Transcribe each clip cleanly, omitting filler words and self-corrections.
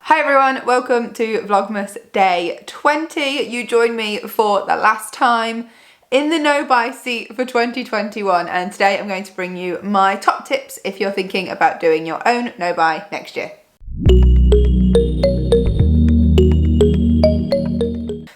Hi everyone, welcome to Vlogmas day 20. You joined me for the last time in the no-buy seat for 2021, and today I'm going to bring you my top tips if you're thinking about doing your own no-buy next year.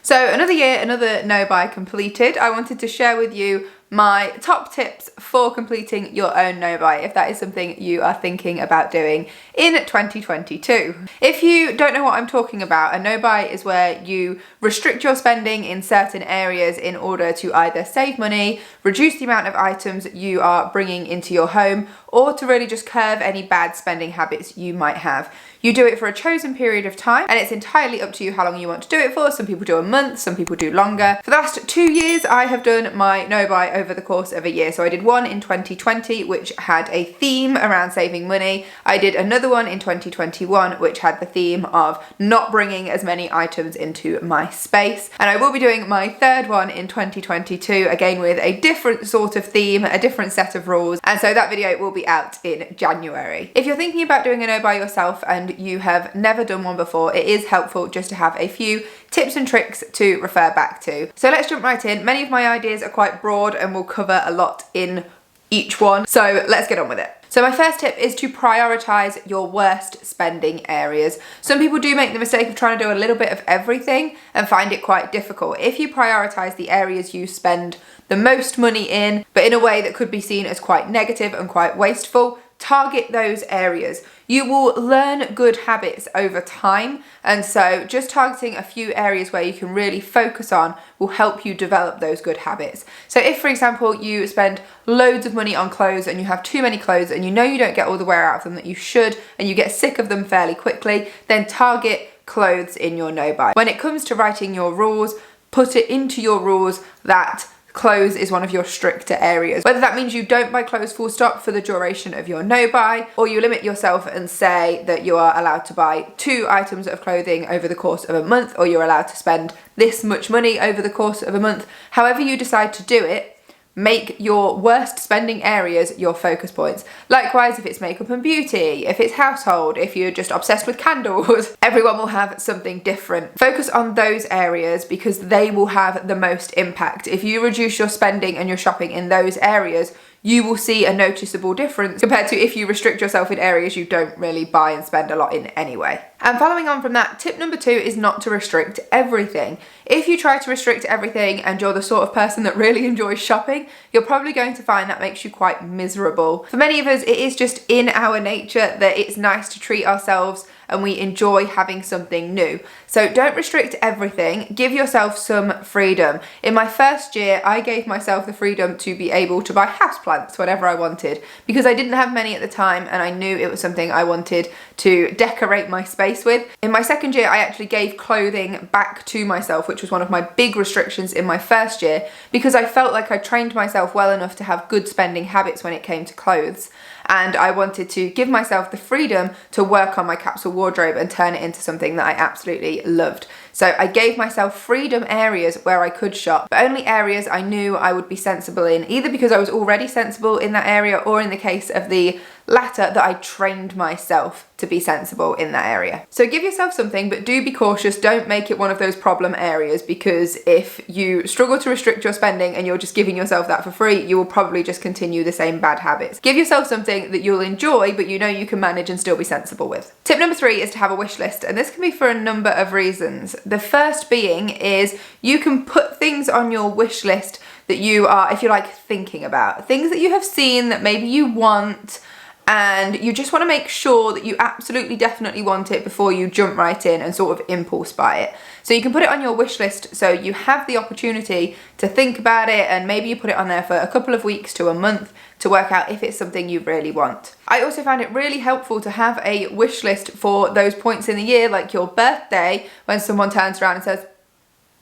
So another year, another no-buy completed. I wanted to share with you my top tips for completing your own no-buy if that is something you are thinking about doing in 2022. If you don't know what I'm talking about, a no-buy is where you restrict your spending in certain areas in order to either save money, reduce the amount of items you are bringing into your home, or to really just curb any bad spending habits you might have. You do it for a chosen period of time, and it's entirely up to you how long you want to do it for. Some people do a month, some people do longer. For the last 2 years, I have done my no-buy over the course of a year. So I did one in 2020, which had a theme around saving money. I did another one in 2021, which had the theme of not bringing as many items into my space. And I will be doing my third one in 2022, again with a different sort of theme, a different set of rules. And so that video will be out in January. If you're thinking about doing a no-buy yourself and you have never done one before, it is helpful just to have a few tips and tricks to refer back to. So let's jump right in. Many of my ideas are quite broad and will cover a lot in each one. So let's get on with it. So my first tip is to prioritize your worst spending areas. Some people do make the mistake of trying to do a little bit of everything and find it quite difficult. If you prioritize the areas you spend the most money in, but in a way that could be seen as quite negative and quite wasteful, target those areas. You will learn good habits over time, and so just targeting a few areas where you can really focus on will help you develop those good habits. So if, for example, you spend loads of money on clothes and you have too many clothes and you know you don't get all the wear out of them that you should and you get sick of them fairly quickly, then target clothes in your no-buy. When it comes to writing your rules, put it into your rules that clothes is one of your stricter areas. Whether that means you don't buy clothes full stop for the duration of your no-buy, or you limit yourself and say that you are allowed to buy 2 items of clothing over the course of a month, or you're allowed to spend this much money over the course of a month. However you decide to do it, make your worst spending areas your focus points. Likewise, if it's makeup and beauty, if it's household, if you're just obsessed with candles, everyone will have something different. Focus on those areas because they will have the most impact. If you reduce your spending and your shopping in those areas, you will see a noticeable difference compared to if you restrict yourself in areas you don't really buy and spend a lot in anyway. And following on from that, tip number 2 is not to restrict everything. If you try to restrict everything and you're the sort of person that really enjoys shopping, you're probably going to find that makes you quite miserable. For many of us, it is just in our nature that it's nice to treat ourselves and we enjoy having something new. So don't restrict everything, give yourself some freedom. In my first year, I gave myself the freedom to be able to buy houseplants whenever I wanted because I didn't have many at the time and I knew it was something I wanted to decorate my space with. In my second year, I actually gave clothing back to myself, which was one of my big restrictions in my first year because I felt like I trained myself well enough to have good spending habits when it came to clothes. And I wanted to give myself the freedom to work on my capsule wardrobe and turn it into something that I absolutely loved. So I gave myself freedom areas where I could shop, but only areas I knew I would be sensible in, either because I was already sensible in that area or in the case of the latter, that I trained myself to be sensible in that area. So give yourself something, but do be cautious. Don't make it one of those problem areas because if you struggle to restrict your spending and you're just giving yourself that for free, you will probably just continue the same bad habits. Give yourself something that you'll enjoy, but you know you can manage and still be sensible with. Tip number 3 is to have a wish list, and this can be for a number of reasons. The first being is you can put things on your wish list that you are, if you like, thinking about. Things that you have seen that maybe you want, and you just want to make sure that you absolutely definitely want it before you jump right in and sort of impulse buy it. So you can put it on your wish list so you have the opportunity to think about it, and maybe you put it on there for a couple of weeks to a month to work out if it's something you really want. I also found it really helpful to have a wish list for those points in the year, like your birthday, when someone turns around and says,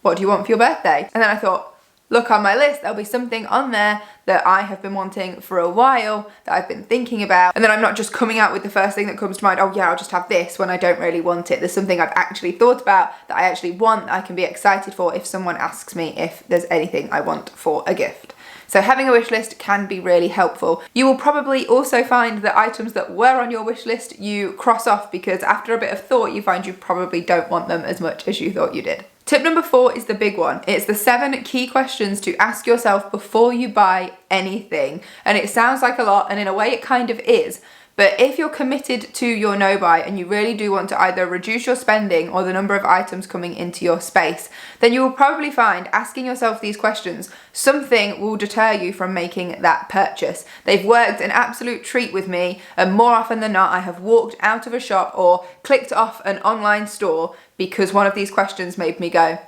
"What do you want for your birthday?" And then I thought, look on my list, there'll be something on there that I have been wanting for a while, that I've been thinking about, and then I'm not just coming out with the first thing that comes to mind, oh yeah, I'll just have this, when I don't really want it. There's something I've actually thought about that I actually want, that I can be excited for if someone asks me if there's anything I want for a gift. So having a wish list can be really helpful. You will probably also find that items that were on your wish list you cross off because after a bit of thought you find you probably don't want them as much as you thought you did. Tip number 4 is the big one. It's the 7 key questions to ask yourself before you buy anything. And it sounds like a lot, and in a way it kind of is. But if you're committed to your no buy and you really do want to either reduce your spending or the number of items coming into your space, then you will probably find asking yourself these questions, something will deter you from making that purchase. They've worked an absolute treat with me, and more often than not, I have walked out of a shop or clicked off an online store because one of these questions made me go,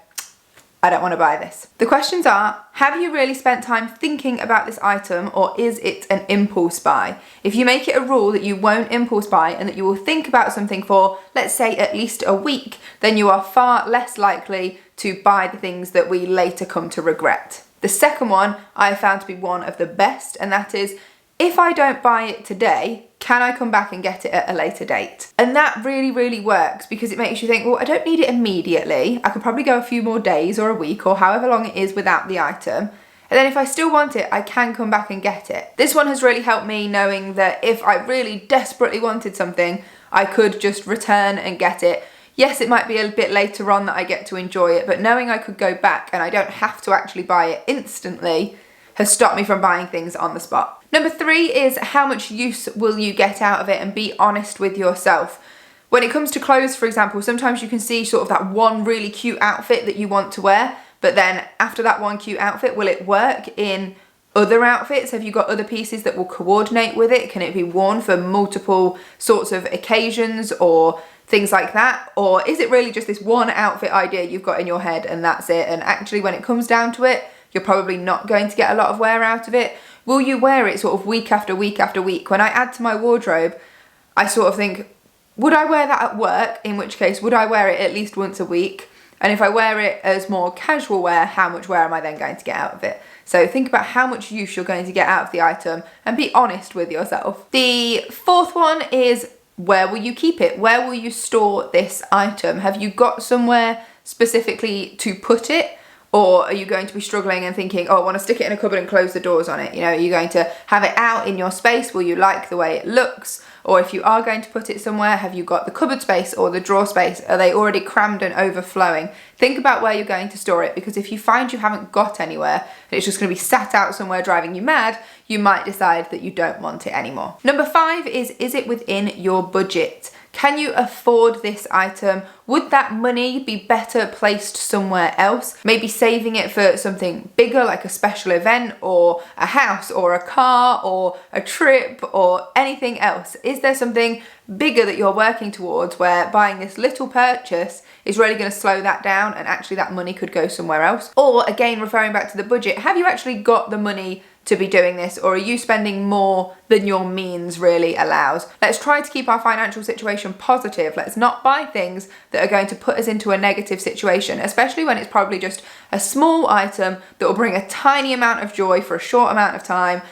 I don't want to buy this. The questions are, have you really spent time thinking about this item, or is it an impulse buy? If you make it a rule that you won't impulse buy and that you will think about something for, let's say, at least a week, then you are far less likely to buy the things that we later come to regret. The second one I found to be one of the best, and that is, if I don't buy it today, can I come back and get it at a later date? And that really works because it makes you think, well, I don't need it immediately. I could probably go a few more days or a week or however long it is without the item. And then if I still want it, I can come back and get it. This one has really helped me knowing that if I really desperately wanted something, I could just return and get it. Yes, it might be a bit later on that I get to enjoy it, but knowing I could go back and I don't have to actually buy it instantly has stopped me from buying things on the spot. Number 3 is how much use will you get out of it, and be honest with yourself. When it comes to clothes, for example, sometimes you can see sort of that one really cute outfit that you want to wear, but then after that one cute outfit, will it work in other outfits? Have you got other pieces that will coordinate with it? Can it be worn for multiple sorts of occasions or things like that? Or is it really just this one outfit idea you've got in your head and that's it? And actually when it comes down to it, you're probably not going to get a lot of wear out of it. Will you wear it sort of week after week after week? When I add to my wardrobe, I sort of think, would I wear that at work? In which case, would I wear it at least once a week? And if I wear it as more casual wear, how much wear am I then going to get out of it? So think about how much use you're going to get out of the item and be honest with yourself. The 4th one is, where will you keep it? Where will you store this item? Have you got somewhere specifically to put it? Or are you going to be struggling and thinking, oh, I want to stick it in a cupboard and close the doors on it? You know, are you going to have it out in your space? Will you like the way it looks? Or if you are going to put it somewhere, have you got the cupboard space or the drawer space? Are they already crammed and overflowing? Think about where you're going to store it, because if you find you haven't got anywhere and it's just going to be sat out somewhere driving you mad, you might decide that you don't want it anymore. Number 5 is it within your budget? Can you afford this item? Would that money be better placed somewhere else? Maybe saving it for something bigger like a special event or a house or a car or a trip or anything else? Is there something bigger that you're working towards where buying this little purchase is really going to slow that down and actually that money could go somewhere else? Or again, referring back to the budget, have you actually got the money to be doing this, or are you spending more than your means really allows? Let's try to keep our financial situation positive. Let's not buy things that are going to put us into a negative situation, especially when it's probably just a small item that will bring a tiny amount of joy for a short amount of time,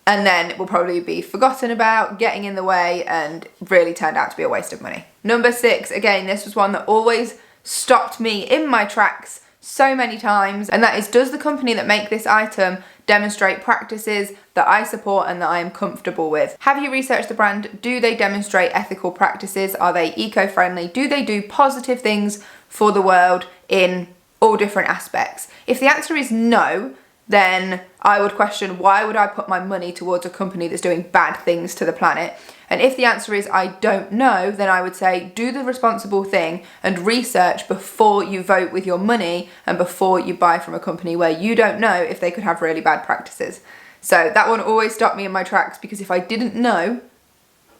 and then it will probably be forgotten about, getting in the way, and really turned out to be a waste of money. Number 6, again, this was one that always stopped me in my tracks so many times, and that is, does the company that make this item demonstrate practices that I support and that I am comfortable with? Have you researched the brand? Do they demonstrate ethical practices? Are they eco-friendly? Do they do positive things for the world in all different aspects? If the answer is no, then I would question, why would I put my money towards a company that's doing bad things to the planet? And if the answer is I don't know, then I would say do the responsible thing and research before you vote with your money and before you buy from a company where you don't know if they could have really bad practices. So that one always stopped me in my tracks, because if I didn't know,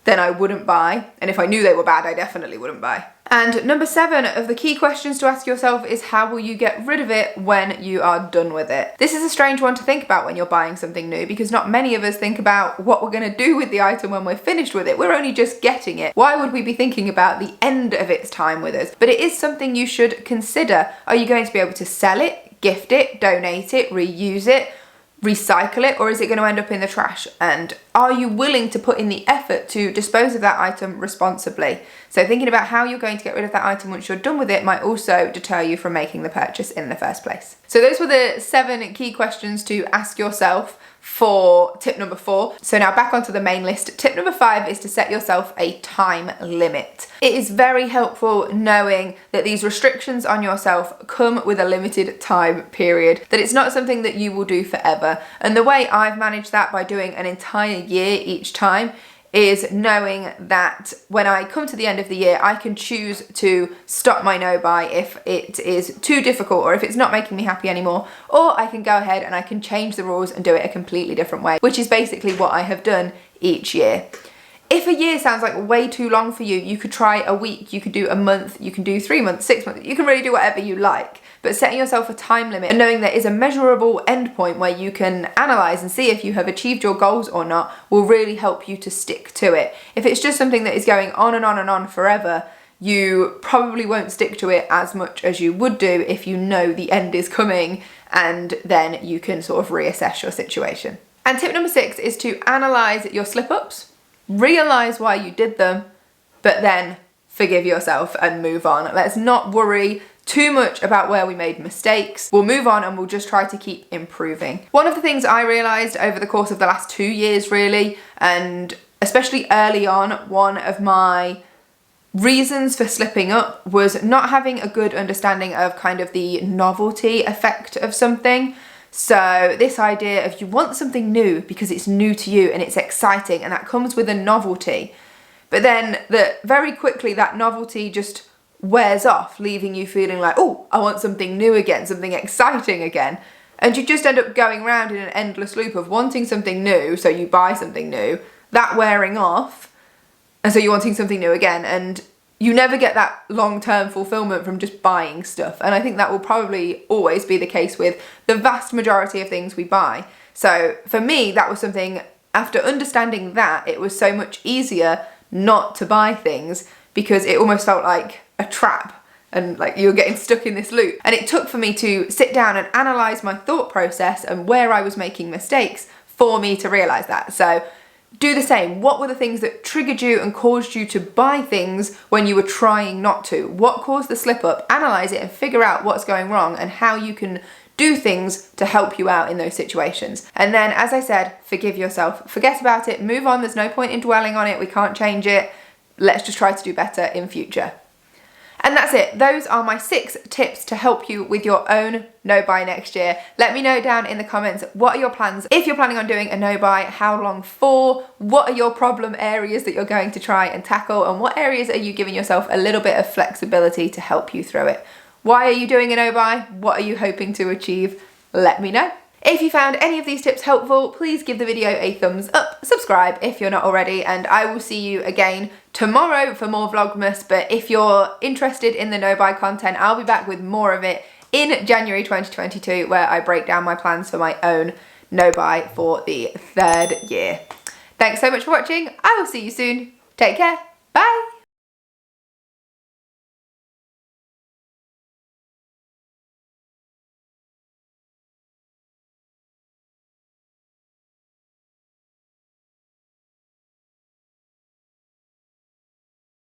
then I wouldn't buy. And if I knew they were bad, I definitely wouldn't buy. And number 7 of the key questions to ask yourself is, how will you get rid of it when you are done with it? This is a strange one to think about when you're buying something new, because not many of us think about what we're going to do with the item when we're finished with it. We're only just getting it. Why would we be thinking about the end of its time with us? But it is something you should consider. Are you going to be able to sell it, gift it, donate it, reuse it, recycle it, or is it going to end up in the trash? And are you willing to put in the effort to dispose of that item responsibly? So thinking about how you're going to get rid of that item once you're done with it might also deter you from making the purchase in the first place. So those were the 7 key questions to ask yourself for tip number 4. So now back onto the main list. Tip number 5 is to set yourself a time limit. It is very helpful knowing that these restrictions on yourself come with a limited time period, that it's not something that you will do forever. And the way I've managed that by doing an entire year each time is knowing that when I come to the end of the year, I can choose to stop my no buy if it is too difficult or if it's not making me happy anymore, or I can go ahead and I can change the rules and do it a completely different way, which is basically what I have done each year. If a year sounds like way too long for you, you could try a week, you could do a month, you can do 3 months, 6 months, you can really do whatever you like. But setting yourself a time limit and knowing there is a measurable endpoint where you can analyse and see if you have achieved your goals or not will really help you to stick to it. If it's just something that is going on and on and on forever, you probably won't stick to it as much as you would do if you know the end is coming, and then you can sort of reassess your situation. And tip number 6 is to analyse your slip-ups, realise why you did them, but then forgive yourself and move on. Let's not worry too much about where we made mistakes. We'll move on and we'll just try to keep improving. One of the things I realised over the course of the last 2 years really, and especially early on, one of my reasons for slipping up was not having a good understanding of kind of the novelty effect of something. So this idea of you want something new because it's new to you and it's exciting and that comes with a novelty. But then very quickly that novelty just wears off, leaving you feeling like, oh, I want something new again, something exciting again. And you just end up going around in an endless loop of wanting something new, so you buy something new, that wearing off, and so you're wanting something new again, and you never get that long-term fulfillment from just buying stuff. And I think that will probably always be the case with the vast majority of things we buy. So for me, that was something, after understanding that, it was so much easier not to buy things because it almost felt like a trap and like you were getting stuck in this loop. And it took for me to sit down and analyse my thought process and where I was making mistakes for me to realise that. So do the same. What were the things that triggered you and caused you to buy things when you were trying not to? What caused the slip up? Analyse it and figure out what's going wrong and how you can do things to help you out in those situations. And then, as I said, forgive yourself. Forget about it, move on. There's no point in dwelling on it. We can't change it. Let's just try to do better in future. And that's it. Those are my 6 tips to help you with your own no buy next year. Let me know down in the comments, what are your plans? If you're planning on doing a no buy, how long for? What are your problem areas that you're going to try and tackle? And what areas are you giving yourself a little bit of flexibility to help you through it? Why are you doing a no buy? What are you hoping to achieve? Let me know. If you found any of these tips helpful, please give the video a thumbs up, subscribe if you're not already, and I will see you again tomorrow for more Vlogmas. But if you're interested in the no buy content, I'll be back with more of it in January 2022, where I break down my plans for my own no buy for the 3rd year. Thanks so much for watching. I will see you soon. Take care. Bye.